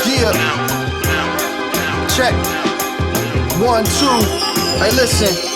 Yeah. Check. 1, 2. Hey, listen.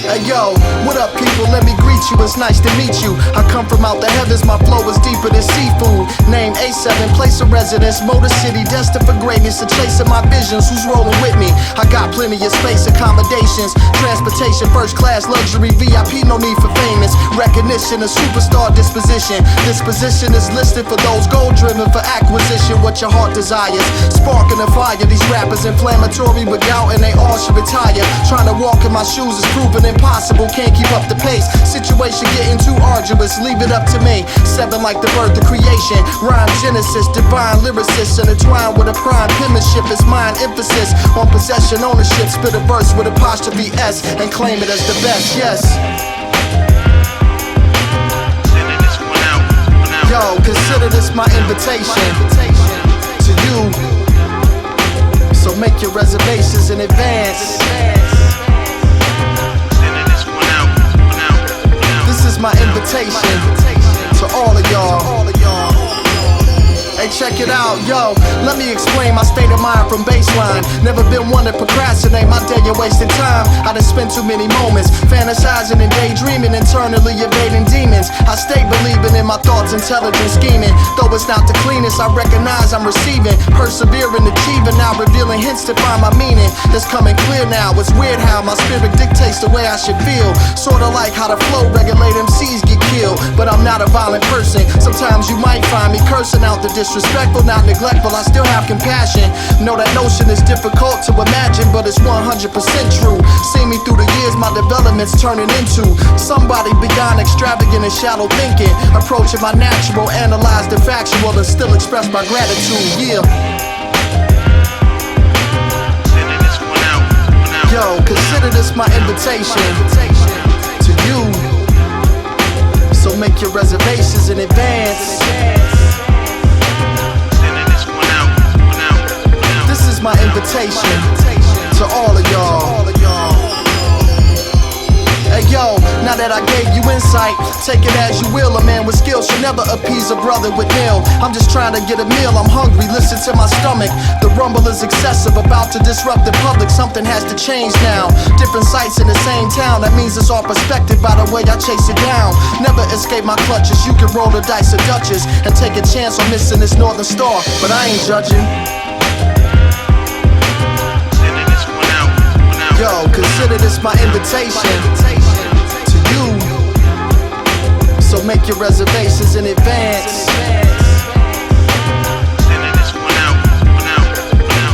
Hey yo, what up people, let me greet you, it's nice to meet you. I come from out the heavens, my flow is deeper than seafood. Name A7, place of residence, Motor City, destined for greatness, a chasing my visions, who's rolling with me? I got plenty of space, accommodations, transportation, first class, luxury, VIP, no need for famous. Recognition, a superstar disposition. This position is listed for those goal driven for acquisition, what your heart desires. Sparking the fire, these rappers inflammatory with gout and they all should retire. Trying to walk in my shoes is proven impossible, can't keep up the pace. Situation getting too arduous, leave it up to me. 7 like the birth of creation, rhyme genesis, divine lyricist, intertwined with a prime penmanship. It's mine, emphasis on possession, ownership. Spit a verse with apostrophe S and claim it as the best, yes. Yo, consider this my invitation to you, so make your reservations in advance. This is my invitation to all of y'all. Hey, check it out, yo. Let me explain my state of mind from baseline. Never been one to procrastinate my day and wasting time. I done spent too many moments fantasizing and daydreaming, internally evading demons. I stay believing in my thoughts, intelligent scheming. Though it's not the cleanest, I recognize I'm receiving. Persevering, achieving, now revealing hints to find my meaning. It's coming clear now, it's weird how my spirit dictates the way I should feel. Sorta like how the flow regulate MCs get killed. But I'm not a violent person. Sometimes you might find me cursing out the disrespectful, not neglectful, I still have compassion. Know that notion is difficult to imagine, but it's 100% true. See me through the years, my development's turning into somebody beyond extravagant and shallow thinking. Approaching my natural, analyze the factual, and still express my gratitude, yeah. Yo, consider this my invitation to you, so make your reservations in advance. This is my invitation to all of y'all. Hey yo, now that I gave you insight, take it as you will. A man with skill should never appease a brother with nil. I'm just trying to get a meal, I'm hungry, listen to my stomach. The rumble is excessive, about to disrupt the public. Something has to change now. Different sights in the same town, that means it's all perspective by the way I chase it down. Never escape my clutches, you can roll the dice of Dutchess and take a chance on missing this northern star, but I ain't judging. Yo, consider this my invitation to you, so make your reservations in advance.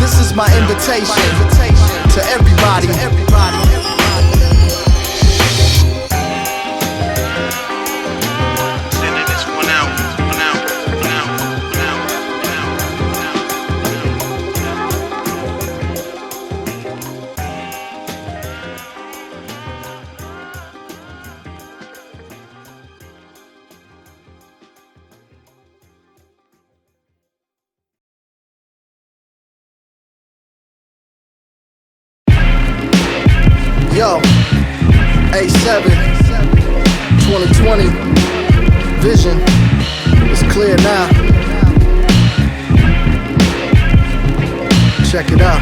This is my invitation to everybody. Yo, A7, 2020, vision is clear now. Check it out,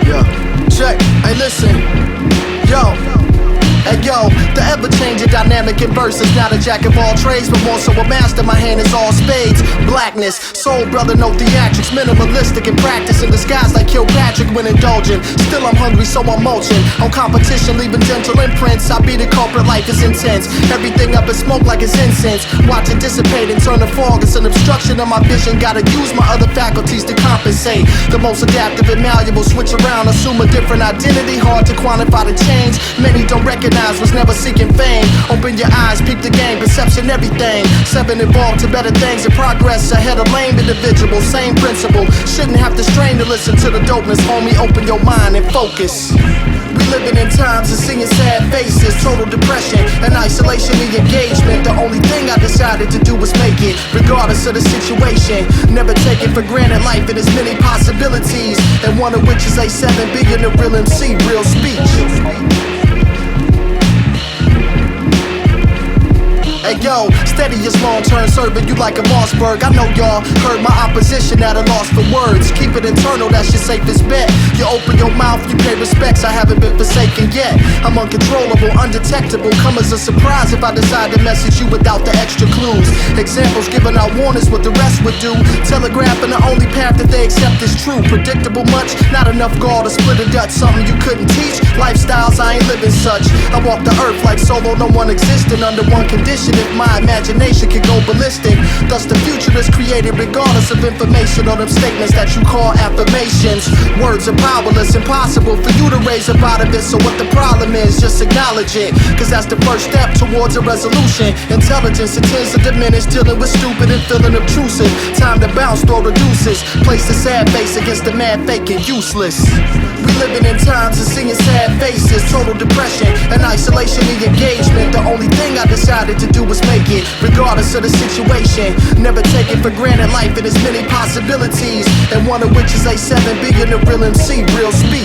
yeah. Check, hey listen, yo. Hey yo, the ever-changing dynamic in verse is not a jack of all trades, but more so a master. My hand is all spades. Blackness, soul brother, no theatrics. Minimalistic in practice, in disguise like Kilpatrick when indulging. Still I'm hungry, so I'm mulching. On competition, leaving dental imprints. I be the culprit, life is intense. Everything up in smoke like it's incense. Watch it dissipate and turn to fog. It's an obstruction of my vision. Gotta use my other faculties to compensate. The most adaptive and malleable, switch around, assume a different identity. Hard to quantify the change. Many don't recognize, was never seeking fame. Open your eyes, peep the game, perception, everything. 7 evolved to better things and progress ahead of lame individuals. Same principle, shouldn't have to strain to listen to the dopeness, homie. Open your mind and focus. We living in times of seeing sad faces, total depression and isolation, the engagement. The only thing I decided to do was make it, regardless of the situation. Never take it for granted, life and its many possibilities, and one of which is A7 being a real MC, real speech. Hey yo, steady as long-term serving you like a Mossberg. I know y'all heard my opposition at a loss for words. Keep it internal, that's your safest bet. You open your mouth, you pay respects, I haven't been forsaken yet. I'm uncontrollable, undetectable, come as a surprise if I decide to message you without the extra clues. Examples giving out warnings what the rest would do. Telegraphing the only path that they accept is true. Predictable much, not enough gall to split a Dutch. Something you couldn't teach, lifestyles I ain't living such. I walk the earth like solo, no one existing under one condition. If my imagination could go ballistic, thus the future is created regardless of information or them statements that you call affirmations. Words are powerless, impossible for you to raise up out of it. So what the problem is, just acknowledge it, cause that's the first step towards a resolution. Intelligence, it tends to diminish, dealing with stupid and feeling obtrusive. Time to bounce, throw the deuces, place the sad face against the mad fake and useless. We living in times of seeing sad faces, total depression and isolation and engagement. The only thing I decided to do was make it, regardless of the situation. Never take it for granted, life and its many possibilities, and one of which is A7MC and the real MC, real speech.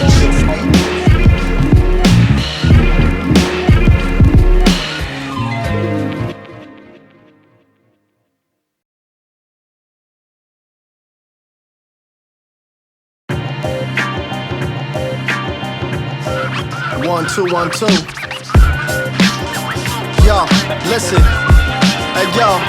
1 2 1 2. Yo, listen. Hey yo.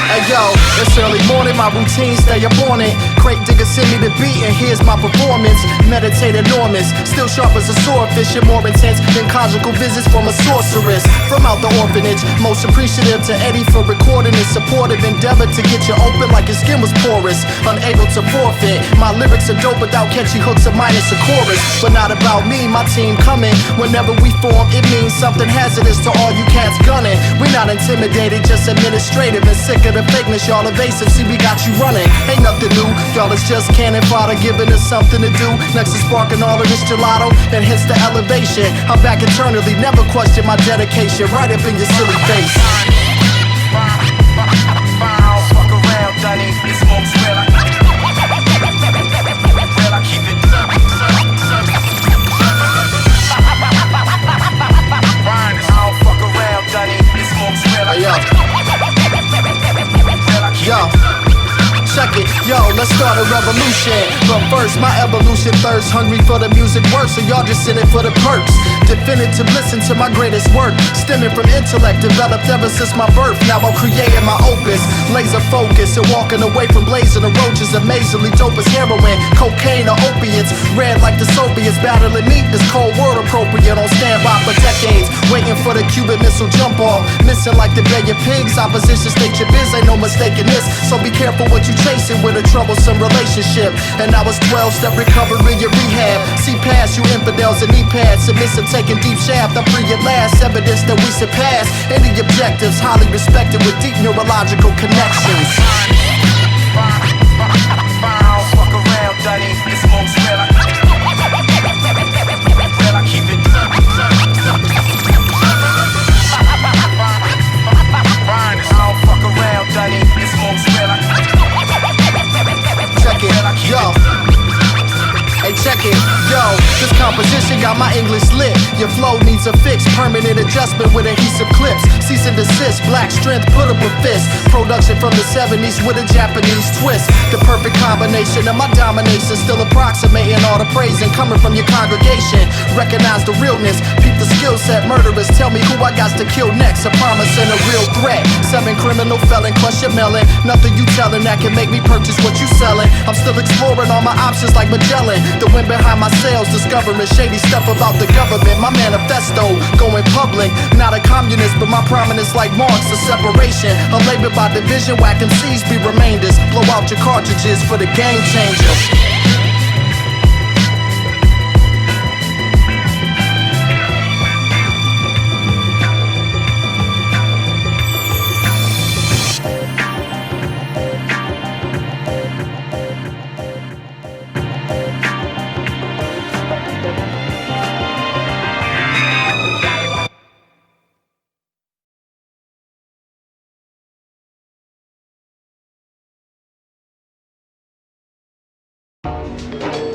Hey yo, it's early morning, my routine stay up on it. Crate Digga send me the beat and here's my performance. Meditate enormous, still sharp as a swordfish and more intense than conjugal visits from a sorceress. From out the orphanage, most appreciative to Eddie for recording his supportive endeavor to get you open like your skin was porous. Unable to forfeit, my lyrics are dope without catchy hooks or minus a chorus. But not about me, my team coming. Whenever we form, it means something hazardous to all you cats gunning. We're not intimidated, just administrative and sick of the fakeness, y'all evasive, see we got you running. Ain't nothing new, y'all is just cannon fodder, giving us something to do. Next is sparking all of this gelato, and hence the elevation. I'm back eternally, never question my dedication, right up in your silly face. Fuck around, Dunny, this smoke's real, I keep it. I don't fuck around, Dunny, this smoke's real, I Yo, check it, yo, let's start a revolution. But first, my evolution thirst, hungry for the music work, so y'all just in it for the perks. Definitive, listen to my greatest work, stemming from intellect, developed ever since my birth. Now I'm creating my opus, laser focus, and walking away from blazing the roaches. Amazingly dope as heroin, cocaine or opiates. Red like the Soviets, battling me, this cold word appropriate. On standby for decades, waiting for the Cuban missile jump off. Missing like the Bay of Pigs, opposition state your biz, ain't no mistaking this. So be careful what you chasing with a troublesome relationship. And I was 12-step recovery and rehab. See past you infidels and knee pads, submissive taking deep shaft. I'm free at last, evidence that we surpass any objectives, highly respected with deep neurological connections. Fuck around, Dunny, this smoke's real, I keep it. I don't fuck around, Dunny, this smoke's real, check it, yo. Hey, check it, yo, this composition got my English lit. Your flow needs a fix, permanent adjustment with adhesive clips. Cease and desist, black strength, put up a fist. Production from the 70s with a Japanese twist. The perfect combination of my domination, still approximating all the praising coming from your congregation. Recognize the realness, peep the skill set. Murderers, tell me who I got to kill next. A promise and a real threat. 7 criminal felon, crush your melon. Nothing you telling that can make me purchase what you selling. I'm still exploring all my options like Magellan. The wind behind my sails, discovering shady stuff about the government. My manifesto, going public. Not a communist, but my prominence like Marx, a separation. A labor by division, whack MCs be remainders. Blow out your cartridges for the game changer.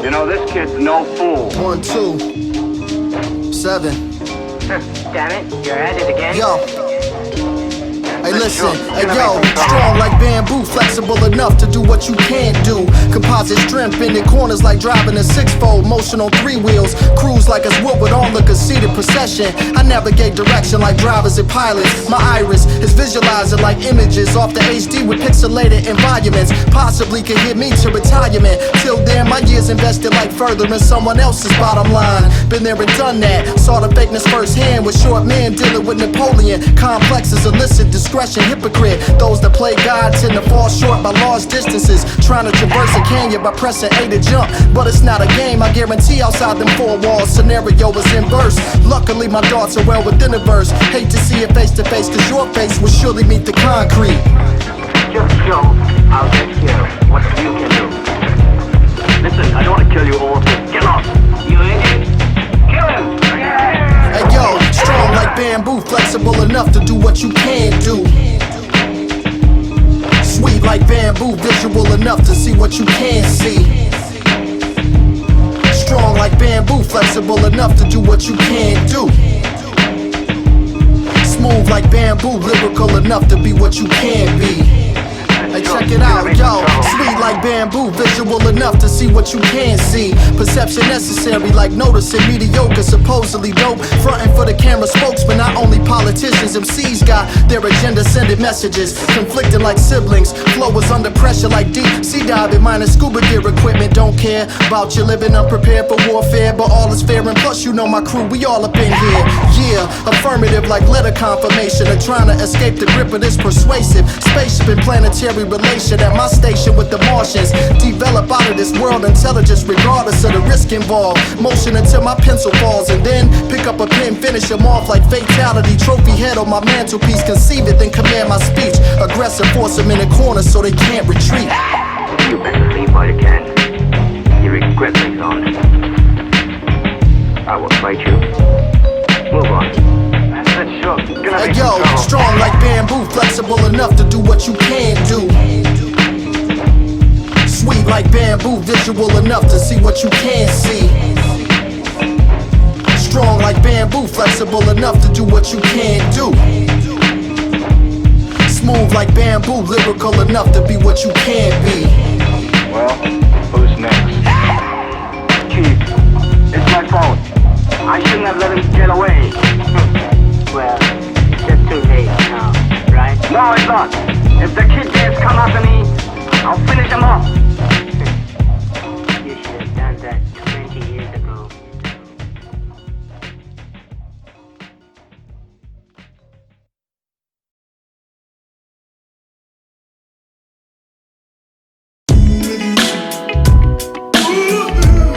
You know, this kid's no fool. 1 2 7. Damn it, you're at it again. Yo. Hey Hey listen, hey yo, strong like bamboo, flexible enough to do what you can't do. Composite strength in the corners like driving a six-fold, motion on three wheels. Cruise like it's Woodward on the conceited procession. I navigate direction like drivers and pilots. My iris is visualizing like images off the HD with pixelated environments. Possibly can hit me to retirement. Till then, my years invested like furthering someone else's bottom line. Been there and done that, saw the fakeness firsthand with short men dealing with Napoleon. Complexes illicit discretion, hypocrite. Those that play God tend to fall short by large distances, trying to traverse a canyon by pressing A to jump. But it's not a game, I guarantee outside them four walls, scenario is inverse. Luckily my thoughts are well within a verse. Hate to see it face to face, cause your face will surely meet the concrete. Just show, I'll take care of what you can do. Listen, I don't want to kill you all, so get off. You idiot. Kill him. Hey yo, strong like bamboo, flexible enough to do what you can do. Sweet like bamboo, visual enough to see what you can't see. Strong like bamboo, flexible enough to do what you can't do. Smooth like bamboo, lyrical enough to be what you can't be. Hey, check it out, yo. Sweet like bamboo, visual enough to see what you can't see. Perception necessary like noticing mediocre, supposedly dope. Frontin' for the camera spokesman, not only politicians. MCs got their agenda sending messages, conflicting like siblings. Flow is under pressure like deep sea diving, minus scuba gear equipment. Don't care about you living unprepared for warfare, but all is fair. And plus, you know my crew, we all up in here. Yeah, affirmative like letter confirmation of trying to escape the grip of this persuasive spaceship and planetary relation at my station with the Martians. Develop out of this world intelligence regardless of the risk involved. Motion until my pencil falls and then pick up a pen, finish them off like fatality. Trophy head on my mantelpiece, conceive it, then command my speech. Aggressive, force them in a corner so they can't retreat. You better leave while you can. Your regret is on. I will fight you. Move on. Hey yo, strong like bamboo, flexible enough to do what you can't do. Sweet like bamboo, visual enough to see what you can't see. Strong like bamboo, flexible enough to do what you can't do. Smooth like bamboo, lyrical enough to be what you can't be. Well, who's next? Chief, it's my fault. I shouldn't have let him get away. Well, it's just too late now, right? No, it's not. If the kid dares come after me, I'll finish him off. You should have done that 20 years ago.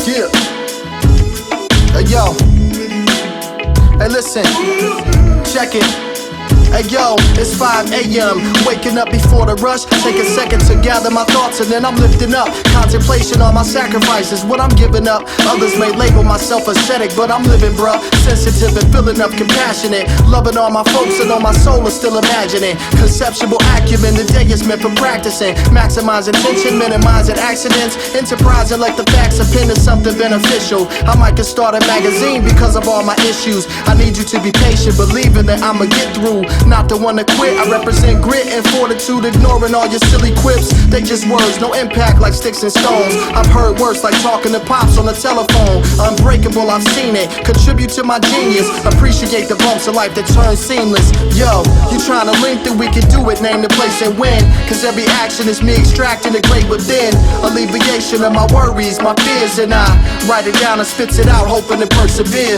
Yeah. Hey yo. Hey listen. Check it. Hey yo, it's 5 a.m. Waking up before the rush. Take a second to gather my thoughts and then I'm lifting up. Contemplation on my sacrifices, what I'm giving up. Others may label myself ascetic, but I'm living, bruh. Sensitive and feeling up, compassionate. Loving all my folks and all my soul is still imagining. Conceptual acumen, the day is meant for practicing. Maximizing tension, minimizing accidents. Enterprising like the facts of pen is something beneficial. I might can start a magazine because of all my issues. I need you to be patient, believing that I'ma get through. Not the one to quit, I represent grit and fortitude. Ignoring all your silly quips, they just words, no impact like sticks and stones. I've heard worse like talking to pops on the telephone. Unbreakable, I've seen it, contribute to my genius. Appreciate the bumps of life that turn seamless. Yo, you trying to link that we can do it, name the place and win. Cause every action is me extracting the great within. Alleviation of my worries, my fears, and I write it down and spits it out, hoping to persevere.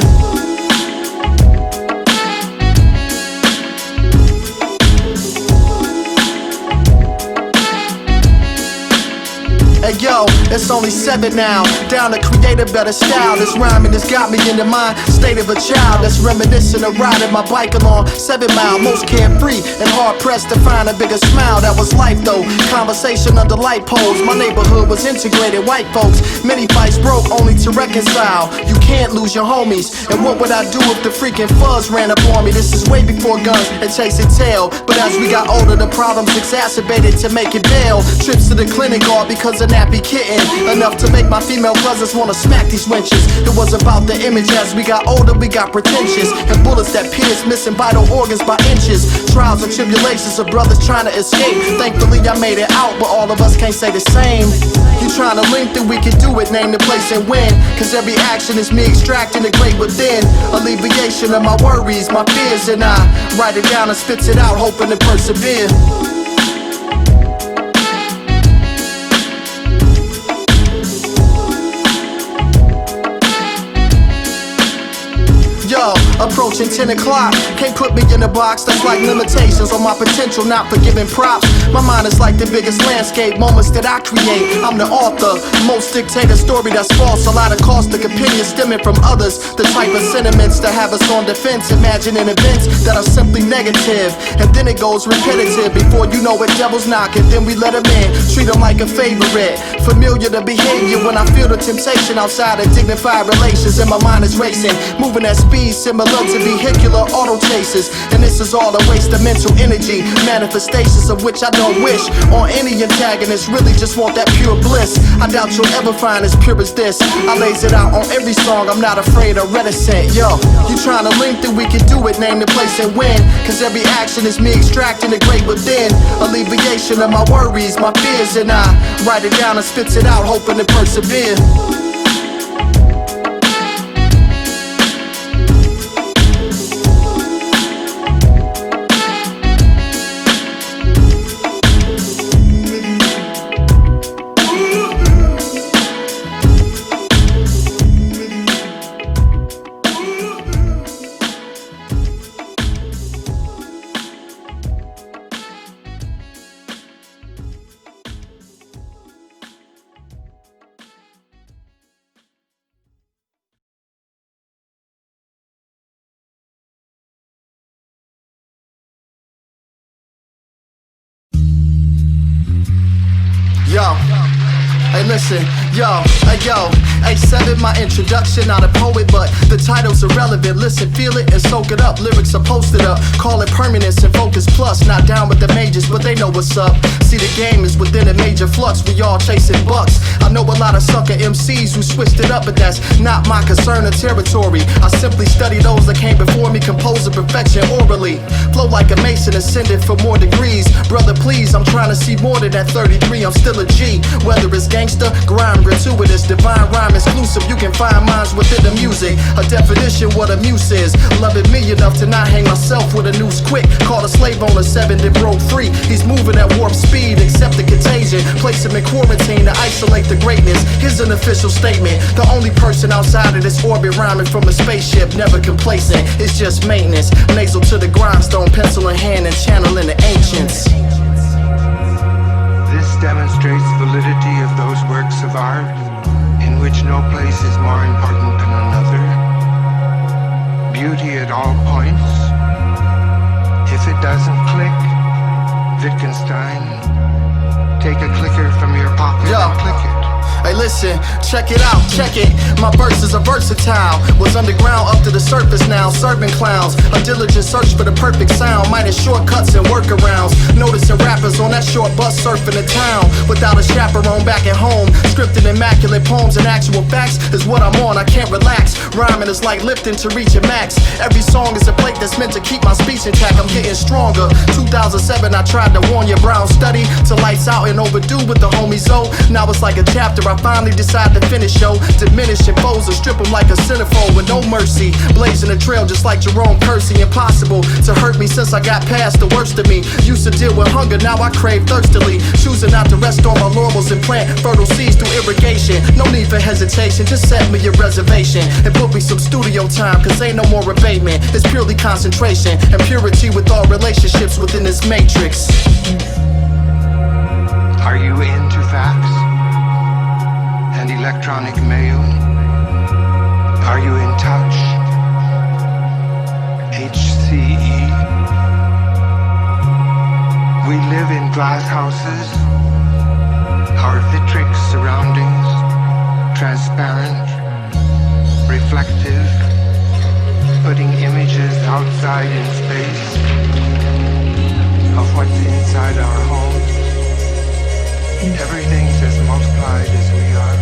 Hey yo, it's only 7 now. Down to create a better style. This rhyming has got me in the mind state of a child that's reminiscent of riding my bike along 7 Mile. Most carefree and hard pressed to find a bigger smile. That was life though. Conversation under light poles. My neighborhood was integrated. White folks, many fights broke only to reconcile. You can't lose your homies. And what would I do if the freaking fuzz ran up on me? This is way before guns and chasing tail. But as we got older, the problems exacerbated to make it bail. Trips to the clinic all because of nappy scrappy kitten, enough to make my female cousins wanna smack these wenches. It was about the image. As we got older, we got pretentious, and bullets that pierce, missing vital organs by inches. Trials and tribulations of brothers trying to escape. Thankfully I made it out, but all of us can't say the same. You trying to link, then we can do it. Name the place and win, cause every action is me extracting the great within. Alleviation of my worries, my fears, and I write it down and spits it out, hoping to persevere. Yo, approaching 10 o'clock, can't put me in a box. That's like limitations on my potential, not for giving props. My mind is like the biggest landscape, moments that I create. I'm the author, most dictate a story that's false. A lot of caustic opinions stemming from others. The type of sentiments that have us on defense, imagining events that are simply negative. And then it goes repetitive, before you know it, devil's knocking. Then we let him in, treat him like a favorite. Familiar to behavior when I feel the temptation outside of dignified relations. And my mind is racing, moving at speed similar to vehicular auto chases. And this is all a waste of mental energy, manifestations of which I don't wish on any antagonist. Really just want that pure bliss. I doubt you'll ever find as pure as this. I lays it out on every song, I'm not afraid or reticent. Yo, you trying to link, then we can do it. Name the place and win, cause every action is me extracting the great within. Alleviation of my worries, my fears, and I write it down and spits it out, hoping to persevere. Yo, hey listen, yo, A7 my introduction, not a poet, but the title's irrelevant. Listen, feel it and soak it up. Lyrics are posted up, call it permanence and focus plus. Not down with the majors, but they know what's up. See, the game is within a major flux, we all chasing bucks. I know a lot of sucker MCs who switched it up, but that's not my concern or territory. I simply study those that came before me, composing perfection orally. Flow like a mason, ascended for more degrees. Brother, please, I'm trying to see more than that 33, I'm still a G. Whether it's gangster, grime, gratuitous, divine rhyme, exclusive, you can find minds within the music. A definition what a muse is. Loving me enough to not hang myself with a noose quick. Caught a slave on a 7 that broke free. He's moving at warp speed, accept the contagion. Place him in quarantine to isolate the greatness. Here's an official statement. The only person outside of this orbit rhyming from a spaceship, never complacent. It's just maintenance. Nasal to the grindstone, pencil in hand and channeling the ancients. This demonstrates validity of those works of art in which no place is more important than another. Beauty at all points. If it doesn't click, Wittgenstein, take a clicker from your pocket and click it. Hey listen, check it out, check it. My verses are versatile. Was underground up to the surface now. Serving clowns, a diligent search for the perfect sound. Minus shortcuts and workarounds. Noticing rappers on that short bus surfing the town. Without a chaperone back at home. Scripted immaculate poems and actual facts is what I'm on, I can't relax. Rhyming is like lifting to reach a max. Every song is a plate that's meant to keep my speech intact. I'm getting stronger. 2007 I tried to warn you, brown study to lights out and overdue with the homie Zoe. Now it's like a chapter I finally decide to finish, yo. Diminishing foes and strip them like a centerfold with no mercy. Blazing a trail just like Jerome Kersey. Impossible to hurt me since I got past the worst of me. Used to deal with hunger, now I crave thirstily. Choosing not to rest on my laurels and plant fertile seeds through irrigation. No need for hesitation, just set me a reservation and book me some studio time, cause ain't no more abatement. It's purely concentration and purity with all relationships within this matrix. Are you into facts and electronic mail? Are you in touch? HCE. We live in glass houses, our vitric surroundings, transparent, reflective, putting images outside in space of what's inside our homes. Everything's as multiplied as we are.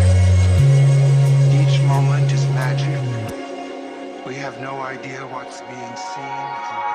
Each moment is magic. We have no idea what's being seen or